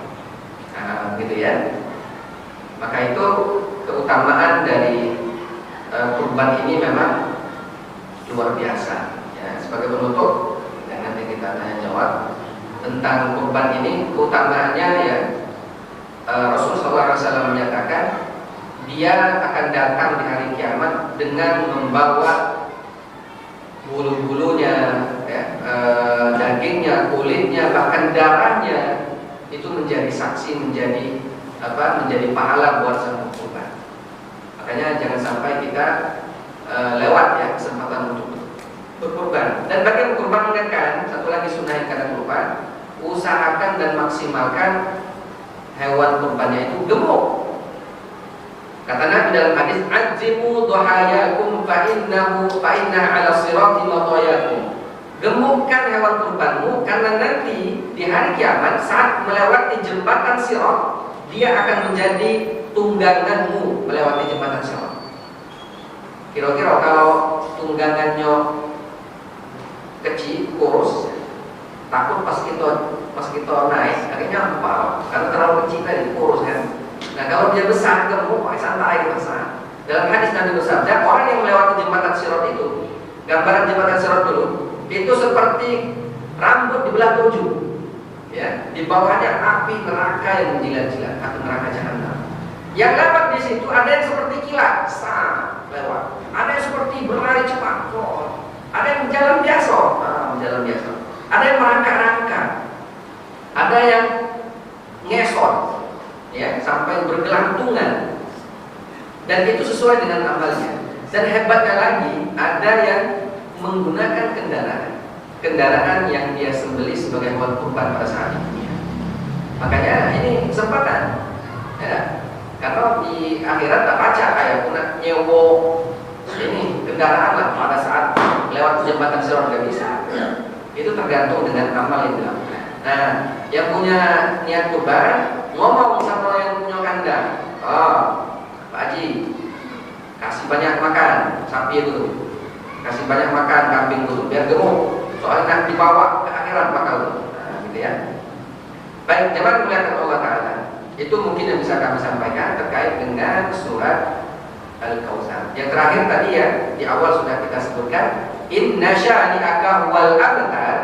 A: Nah, gitu ya. Maka itu keutamaan dari kurban ini memang luar biasa. Ya, sebagai penutup, dan nanti kita tanya jawab tentang kurban ini, keutamaannya ya Rasulullah SAW menyatakan dia akan datang di hari kiamat dengan membawa bulu-bulunya, ya, dagingnya, kulitnya, bahkan darahnya itu menjadi saksi, menjadi pahala buat sang kurban. Makanya jangan sampai kita lewat ya kesempatan untuk berkurban. Dan bagi yang kurban ingatkan satu lagi sunnah yang kadang lupa, usahakan dan maksimalkan hewan kurbannya itu gemuk. Kata Nabi dalam hadis, "Azimu dhahayakum fa inna 'ala sirati matayakum." Gemukkan hewan kurbanmu karena nanti di hari kiamat saat melewati jembatan Sirat, dia akan menjadi tungganganmu melewati jembatan Sirat. Kira-kira kalau tunggangannya kecil, kurus, takut pas kita naik akhirnya apa? Karena terlalu kecil tadi, kurus kan. Nah kalau dia besar, gemuk, santai besar. Dalam hadis Nabi bersabda, orang yang melewati jembatan Sirat itu, gambaran jembatan Sirat dulu, itu seperti rambut di belah 7. Ya, di bawahnya api neraka yang menjilat-jilat, api neraka jahanam. Yang lewat di situ ada yang seperti kilat, lewat. Ada yang seperti berlari cepat, ada yang berjalan biasa, berjalan biasa. Ada yang merangkak-rangkak, ada yang ngesot, ya sampai bergelantungan. Dan itu sesuai dengan amalnya. Dan hebatnya lagi, ada yang menggunakan kendaraan yang dia sembelih sebagai hewan kurban pada saat itu. Makanya ini kesempatan, ya. Karena di akhirat tak baca kayak punya nyewo ini kendaraan lah pada saat lewat jembatan Sirat nggak bisa. Itu tergantung dengan amal yang dilakukan. Nah, yang punya niat kurban ngomong sama yang punya kandang, "Oh, Pak Haji, kasih banyak makan sapi itu. kasih banyak makan kambing dulu biar gemuk, soalnya dibawa ke akhirat bakal gitu ya. Baik, jemaah dimuliakan Allah Ta'ala, itu mungkin yang bisa kami sampaikan terkait dengan surat Al-Kautsar. Yang terakhir tadi ya, di awal sudah kita sebutkan, inna syani'aka huwal abtar.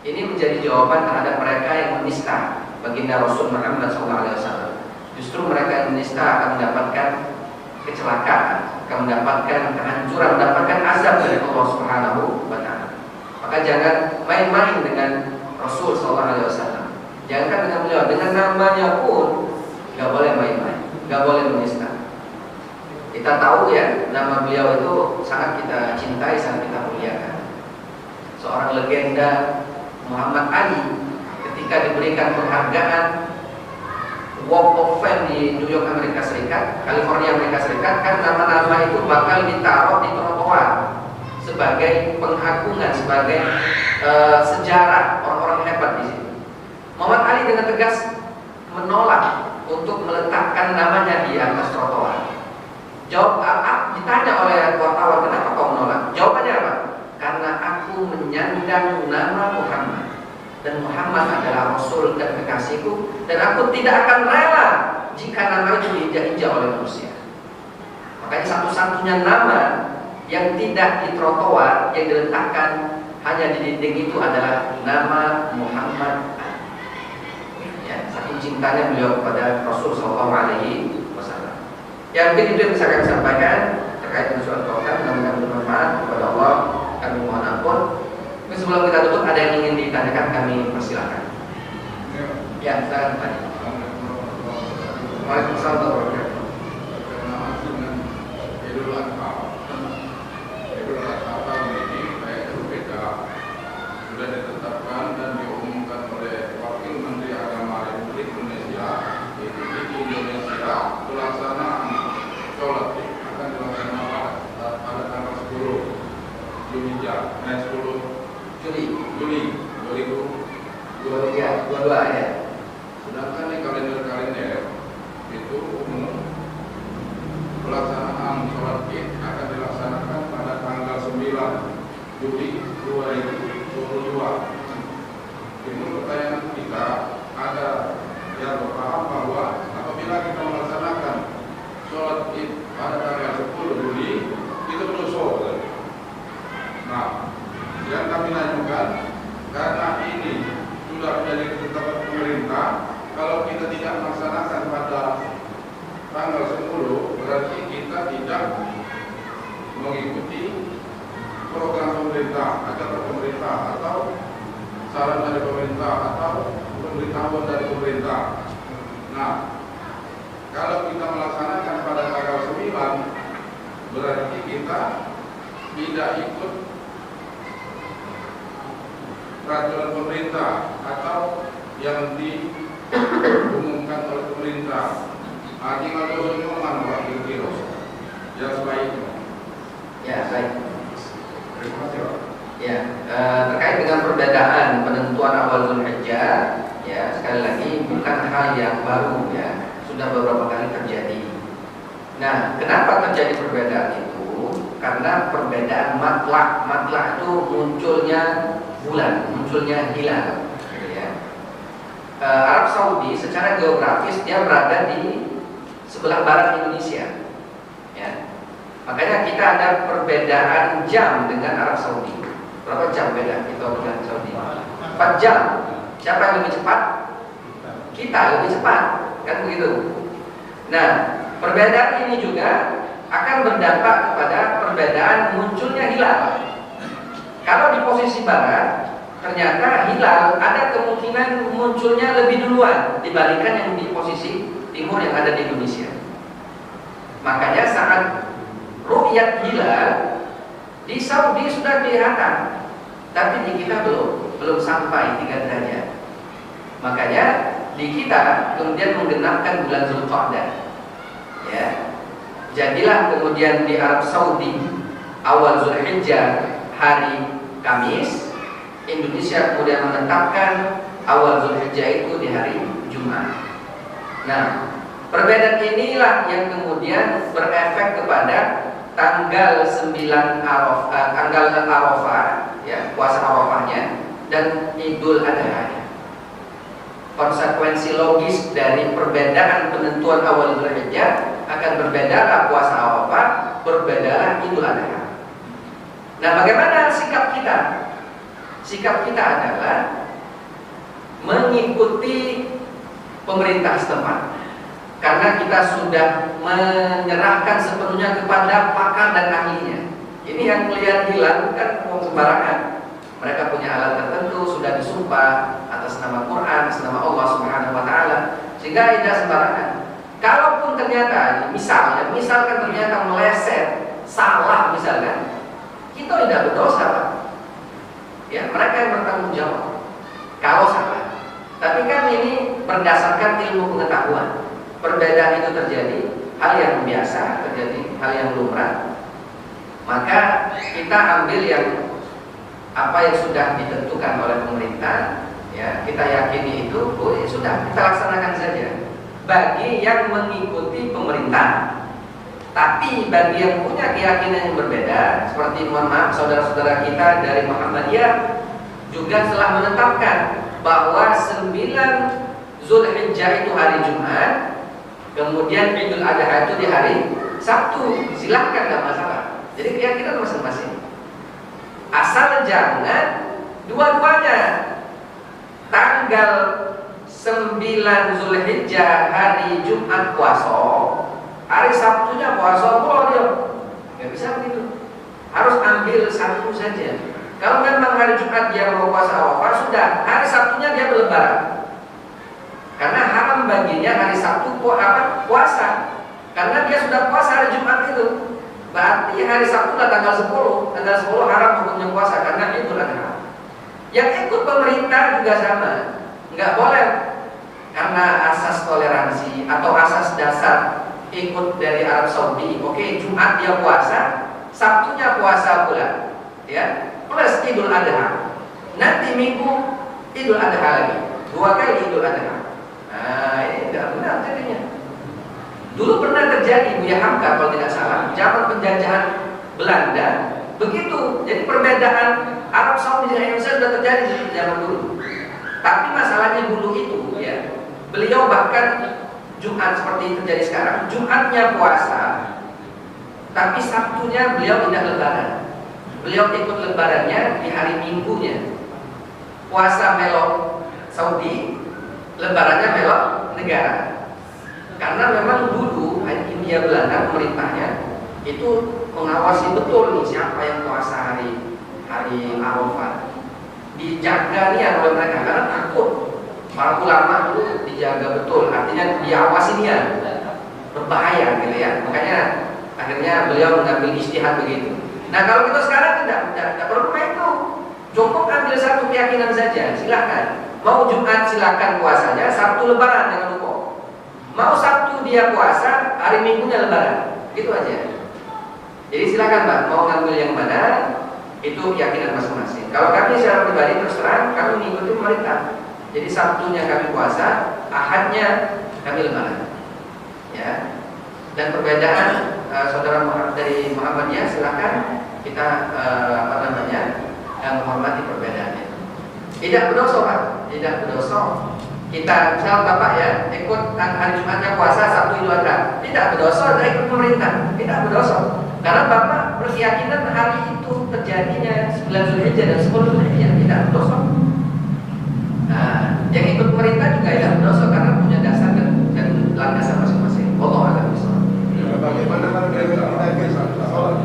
A: Ini menjadi jawaban terhadap mereka yang menista baginda Rasul Muhammad SAW. Justru mereka yang menista akan mendapatkan kecelakaan, akan mendapatkan kehancuran, mendapatkan azab dari Allah Subhanahu wa Ta'ala. Maka jangan main-main dengan Rasul SAW. Jangan dengan beliau, dengan namanya pun nggak boleh main-main, nggak boleh menista. Kita tahu ya, nama beliau itu sangat kita cintai, sangat kita muliakan. Seorang legenda Muhammad Ali ketika diberikan penghargaan Walk of Fame di New York Amerika Serikat, California Amerika Serikat, kan nama-nama itu bakal ditaruh di trotoar sebagai pengagungan, sebagai sejarah orang-orang hebat di situ. Muhammad Ali dengan tegas menolak untuk meletakkan namanya di atas trotoar. Ditanya oleh wartawan, kenapa kau menolak? Jawabannya apa? Karena aku menyandang nama Muhammad, dan Muhammad adalah Rasul dan kekasihku, dan aku tidak akan rela jika nama itu diinjak-injak oleh manusia. Makanya satu-satunya nama yang tidak di trotoar, yang diletakkan hanya di dinding itu adalah nama Muhammad. Ya, saking cintanya beliau kepada Rasul SAW. Ya, mungkin itu yang bisa kami sampaikan terkait dengan surat Al-Kautsar. Mudah-mudahan bermanfaat. Kepada Allah kami mohon ampun. Mungkin sebelum kita tutup, ada yang ingin ditanyakan, kami persilakan. Ya, silakan tanya. Waalaikumsalam warahmatullahi wabarakatuh.
B: Sudah ditetapkan dan diumumkan oleh Wakil Menteri Agama Republik Indonesia, yaitu di Indonesia, pelaksanaan sholat id akan dilaksanakan pada tanggal 10 Juli 2022
A: ya.
B: Sedangkan di kalender itu umum pelaksanaan sholat id akan dilaksanakan pada tanggal 9 Juli 2022. Ini pertanyaan kita, ada yang berpaham bahwa apabila kita melaksanakan sholat id pada tanggal 10 Juli itu menyusul. Nah, yang kami lanjutkan, karena ini sudah menjadi keputusan pemerintah, kalau kita tidak melaksanakan pada tanggal 10, berarti kita tidak mengikuti program pemerintah, acara pemerintah, atau saran dari pemerintah, atau pemberitahuan dari pemerintah. Nah, kalau kita melaksanakan pada tanggal 9, berarti kita tidak ikut peraturan pemerintah atau yang diumumkan oleh pemerintah. Tinggal dosennya wakil kira yang sebaiknya.
A: Ya, baik. Ya, terkait dengan perbedaan penentuan awal Zulhijjah, ya sekali lagi bukan hal yang baru ya, sudah beberapa kali terjadi. Nah, kenapa terjadi perbedaan itu? Karena perbedaan matlak itu munculnya bulan, munculnya hilal. Ya. Arab Saudi secara geografis dia berada di sebelah barat Indonesia. Ya. Makanya kita ada perbedaan jam dengan Arab Saudi. Berapa jam beda kita dengan Saudi? 4 jam. Siapa yang lebih cepat? Kita lebih cepat, kan begitu. Nah, perbedaan ini juga akan berdampak kepada perbedaan munculnya hilal. Kalau di posisi barat, ternyata hilal ada kemungkinan munculnya lebih duluan dibandingkan yang di posisi timur yang ada di Indonesia. Makanya saat ru'yat hilal di Saudi sudah kelihatan, tapi di kita belum sampai 3 derajat. Makanya di kita kemudian menggenapkan bulan Zulqa'dah. Ya. Jadilah kemudian di Arab Saudi awal Zulhijjah hari Kamis, Indonesia kemudian menetapkan awal Zulhijjah itu di hari Jumat. Nah, perbedaan inilah yang kemudian berefek kepada tanggal 9 tanggal Arafah, ya, puasa Arafahnya, dan Idul Adha. Konsekuensi logis dari perbedaan penentuan awal Dzulhijjah akan berbedalah puasa Arafah, berbedalah Idul Adha. Nah, bagaimana sikap kita? Sikap kita adalah mengikuti pemerintah setempat, karena kita sudah menyerahkan sepenuhnya kepada pakar dan ahlinya. Ini yang melihat hilal kan sembarangan. Mereka punya alat tertentu, sudah disumpah atas nama Quran, atas nama Allah Subhanahu wa taala, sehingga tidak sembarangan. Kalaupun ternyata misalkan ternyata meleset, salah misalkan, kita tidak berdosa, Pak. Ya, mereka yang bertanggung jawab kalau salah. Tapi kan ini berdasarkan ilmu pengetahuan. Perbedaan itu terjadi, hal yang biasa terjadi, hal yang lumrah. Maka kita ambil yang apa yang sudah ditentukan oleh pemerintah, ya, kita yakini itu, ya sudah, kita laksanakan saja. Bagi yang mengikuti pemerintah. Tapi bagi yang punya keyakinan yang berbeda, seperti mohon maaf saudara-saudara kita dari Muhammadiyah juga telah menetapkan bahwa 9 Dzulhijjah itu hari Jumat, kemudian Idul Adha itu di hari Sabtu. Silahkan, tidak masalah. Jadi keyakinan masing-masing. Asal jangan dua-duanya. Tanggal 9 Dzulhijjah hari Jumat puasa, hari Sabtunya puasa pula dia. Nggak bisa begitu. Harus ambil satu saja. Kalau memang hari Jumat dia mau puasa Arafah, sudah, hari Sabtunya dia berlebaran. Karena haram baginya hari Sabtu puasa. Karena dia sudah puasa hari Jumat itu. Berarti hari Sabtu lah tanggal 10. Tanggal 10 haram hukumnya puasa karena itu Adha. Yang ikut pemerintah juga sama. Enggak boleh karena asas toleransi atau asas dasar ikut dari Arab Saudi. Oke, Jumat dia puasa, Sabtunya puasa pula. Ya, plus Idul Adha. Nanti Minggu Idul Adha lagi. 2 kali Idul Adha. Nah, ini tidak benar jadinya. Dulu pernah terjadi Buya Hamka kalau tidak salah, zaman penjajahan Belanda, begitu. Jadi perbedaan Arab Saudi dan Indonesia sudah terjadi di zaman dulu. Tapi masalahnya dulu itu, ya, beliau bahkan Jumat seperti terjadi sekarang, Jumatnya puasa, tapi Sabtunya beliau tidak lebaran. Beliau ikut lebarannya di hari Minggunya. Puasa melok Saudi, lebarannya melok negara. Karena memang dulu Hindia Belanda pemerintahnya itu mengawasi betul nih siapa yang puasa hari Arafah. Dijaga nih oleh mereka karena takut. Para ulama itu dijaga betul, artinya diawasi dia. Berbahaya gitu ya. Makanya akhirnya beliau mengambil ijtihad begitu. Nah, kalau kita sekarang tidak perlu itu. Cukup ambil satu keyakinan saja, silakan. Mau Jumat silakan puasanya, Sabtu lebaran jangan lupa. Mau Sabtu dia puasa, hari Minggunya lebaran. Gitu aja. Jadi silakan Pak, mau ngambil yang mana, itu keyakinan masing-masing. Kalau kami secara pribadi terus terang, kami mengikuti pemerintah. Jadi Sabtunya kami puasa, Ahadnya kami lebaran. Ya. Dan perbedaan saudara dari Muhammadiyah silakan kita menghormati perbedaannya. Tidak berdosa Pak, tidak berdosa. Kita misal Bapak ya ikut hari Jumatnya puasa, Sabtu Idul Adha, tidak berdosa dari ikut pemerintah, tidak berdosa. Karena Bapak berkeyakinan hari itu terjadinya 9 Dzulhijjah dan 10 Dzulhijjah, tidak berdosa. Nah, yang ikut pemerintah juga tidak berdosa karena punya dasar dan landasan masing-masing. Allah akan bisa.
C: Bagaimana kalau kita sholat?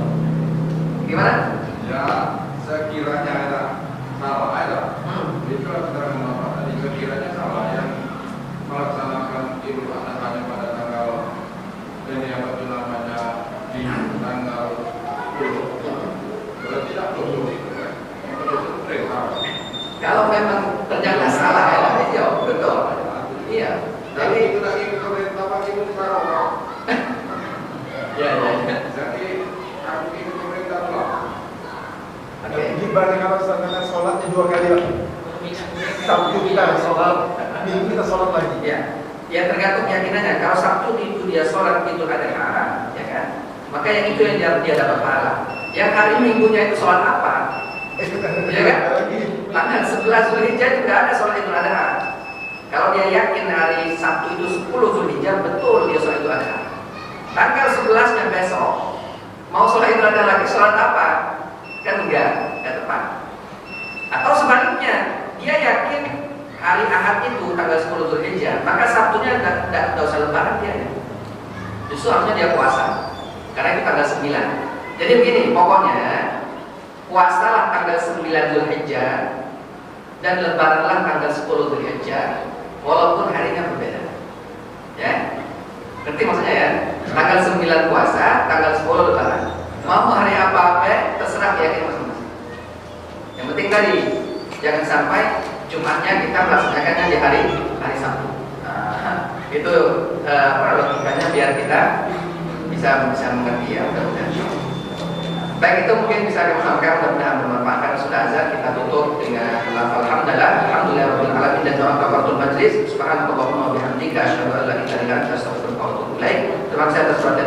A: Gimana?
B: Ya, sekiranya ada salah ada. Itu keterangan Bapak tadi sekiranya salah yang melaksanakan Idul Adha hanya pada tanggal ini apa itu namanya di tanggal 10. Berarti tidak betul itu kan? Yang betul itu perintah.
A: Kalau memang ternyata salah ya, jawab betul. Iya.
B: Jadi itu lagi pemerintah pagi itu sekarang.
A: Ya.
B: Jadi aku ikut pemerintah pula.
C: Oke. Gimana kalau misalnya sholatnya 2 kali Pak? Sabtu kita sholat, Minggu kita sholat lagi.
A: Ya tergantung keyakinannya. Kalau Sabtu itu dia sholat Idul Adha, ya kan? maka yang itu yang dia dapat pahala. Yang hari Minggunya itu sholat apa? Ya kan? Tanggal 11 Zulhijjah itu nggak ada sholat Idul Adha. Kalau dia yakin hari Sabtu itu 10 Zulhijjah, betul dia sholat Idul Adha. Tanggal 11-nya besok, mau sholat Idul Adha lagi, sholat apa? Kan enggak tepat. Atau sebaliknya, dia yakin hari Ahad itu tanggal 10 Zulhijjah, maka Sabtunya enggak usah lebaran dia. Justru harusnya dia puasa, karena itu tanggal 9. Jadi begini, pokoknya puasalah tanggal 9 Zulhijjah dan lebaranlah tanggal 10 Zulhijjah, walaupun harinya berbeda. Ya, ngerti maksudnya ya? Tanggal 9 puasa, tanggal 10 lebaran. Mau hari apa-apa terserah yakin masing-masing. Yang penting tadi jangan sampai Jumatnya kita melaksanakannya di hari Sabtu. Nah, itu logikanya biar kita bisa mengerti ya, mudah-mudahan. Baik, itu mungkin bisa kami sampaikan, mudah-mudahan bermanfaat. Karena sudah azan, kita tutup dengan alhamdulillahirabbil alamin dan doa kafaratul majlis. Subhanakallahumma wa bihamdika asyhadu an la ilaha illa anta astaghfiruka wa atubu ilaik. Terima kasih atas perhatian